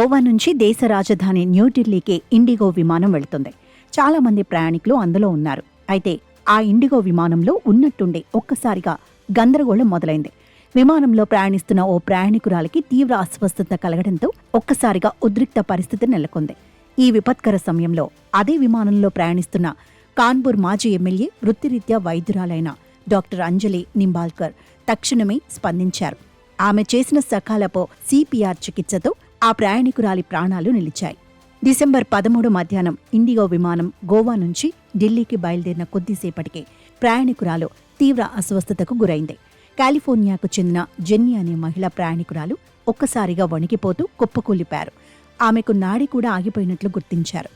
గోవా నుంచి దేశ రాజధాని న్యూఢిల్లీకి ఇండిగో విమానం వెళుతుంది. చాలా మంది ప్రయాణికులు అందులో ఉన్నారు. అయితే ఆ ఇండిగో విమానంలో ఉన్నట్టుండే ఒక్కసారిగా గందరగోళం మొదలైంది. విమానంలో ప్రయాణిస్తున్న ఓ ప్రయాణికురాలికి తీవ్ర అస్వస్థత కలగడంతో ఒక్కసారిగా ఉద్రిక్త పరిస్థితి నెలకొంది. ఈ విపత్కర సమయంలో అదే విమానంలో ప్రయాణిస్తున్న కాన్పూర్ మాజీ ఎమ్మెల్యే, వృత్తిరీత్యా వైద్యురాలైన డాక్టర్ అంజలి నింబాల్కర్ తక్షణమే స్పందించారు. ఆమె చేసిన సకాలపు సిపిఆర్ చికిత్సతో ఆ ప్రయాణికురాలి ప్రాణాలు నిలిచాయి. డిసెంబర్ 13 మధ్యాహ్నం ఇండిగో విమానం గోవా నుంచి ఢిల్లీకి బయలుదేరిన కొద్దిసేపటికే ప్రయాణికురాలు తీవ్ర అస్వస్థతకు గురైంది. కాలిఫోర్నియాకు చెందిన జెన్నీ అనే మహిళా ప్రయాణికురాలు ఒక్కసారిగా వణికిపోతూ కుప్పకూలిపారు. ఆమెకు నాడి కూడా ఆగిపోయినట్లు గుర్తించారు.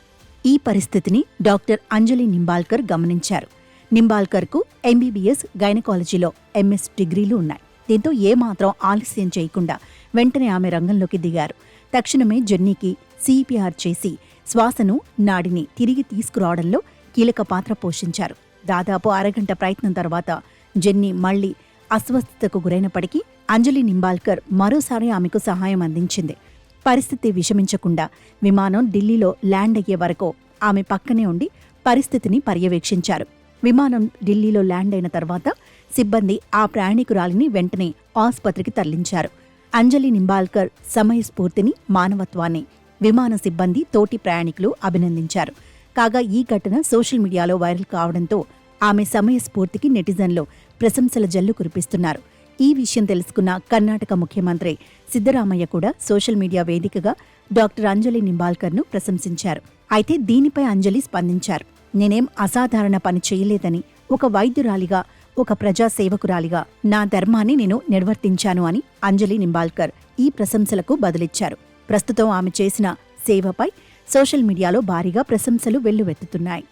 ఈ పరిస్థితిని డాక్టర్ అంజలి నింబాల్కర్ గమనించారు. నింబాల్కర్కు ఎంబీబీఎస్, గైనకాలజీలో ఎంఎస్ డిగ్రీలు ఉన్నాయి. దీంతో ఏమాత్రం ఆలస్యం చేయకుండా వెంటనే ఆమె రంగంలోకి దిగారు. తక్షణమే జెన్నీకి సిపిఆర్ చేసి శ్వాసను, నాడిని తిరిగి తీసుకురావడంలో కీలక పాత్ర పోషించారు. దాదాపు అరగంట ప్రయత్నం తర్వాత జెన్నీ మళ్లీ అస్వస్థతకు గురైనప్పటికీ అంజలి నింబాల్కర్ మరోసారి ఆమెకు సహాయం అందించింది. పరిస్థితి విషమించకుండా విమానం ఢిల్లీలో ల్యాండ్ అయ్యే వరకు ఆమె పక్కనే ఉండి పరిస్థితిని పర్యవేక్షించారు. విమానం ఢిల్లీలో ల్యాండ్ అయిన తర్వాత సిబ్బంది ఆ ప్రయాణికురాలిని వెంటనే ఆసుపత్రికి తరలించారు. అంజలి నింబాల్కర్ సమయస్ఫూర్తిని, మానవత్వాన్ని విమాన సిబ్బంది, తోటి ప్రయాణికులు అభినందించారు. కాగా ఈ ఘటన సోషల్ మీడియాలో వైరల్ కావడంతో ఆమె సమయస్ఫూర్తికి నెటిజన్లు ప్రశంసల జల్లు కురిపిస్తున్నారు. ఈ విషయం తెలుసుకున్న కర్ణాటక ముఖ్యమంత్రి సిద్ధరామయ్య కూడా సోషల్ మీడియా వేదికగా డాక్టర్ అంజలి నింబాల్కర్ను ప్రశంసించారు. అయితే దీనిపై అంజలి స్పందించారు. నేనేం అసాధారణ పని చేయలేదని, ఒక వైద్యురాలిగా, ఒక ప్రజాసేవకురాలిగా నా ధర్మాన్ని నేను నిర్వర్తించాను అని అంజలి నింబాల్కర్ ఈ ప్రశంసలకు బదులిచ్చారు. ప్రస్తుతం ఆమె చేసిన సేవపై సోషల్ మీడియాలో భారీగా ప్రశంసలు వెల్లువెత్తుతున్నాయి.